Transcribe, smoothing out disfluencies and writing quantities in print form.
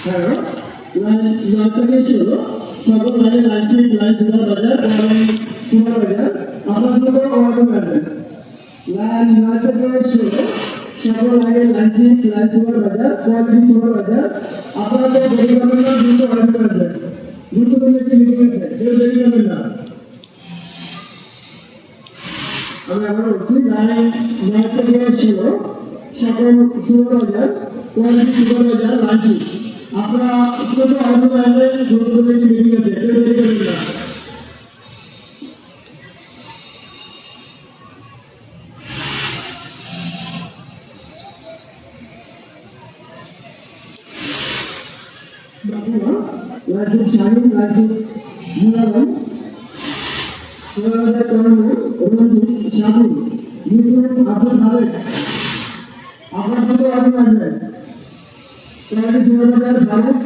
Hello, লাইনটা ছিল সকল লাইনে লাইন সুপার বাজার সুপার বাজার আপনার জন্য অর্ডার করবেন। লাইনটা ছিল সকল লাইনে লাইন সুপার বাজার কোয়ালিটি সুপার বাজার আপনাদের পরিকল্পনা দ্রুত অর্ডার করবেন। দ্রুত করে একটি মিটিং আছে, কেউ দেরি করবেন না। আমি আবার বলছি, লাইনটা ছিল সকল সুপার বাজার কোয়ালিটি সুপার বাজার লাইন আপনারা দ্রুত অর্ডার করবেন। দ্রুত করে একটি মিটিং আছে, কেউ দেরি করবেন না। Lagi sharing, lagi jualan, ada orang di sharing, itu apa hal? Apa itu ada? Lagi jualan ada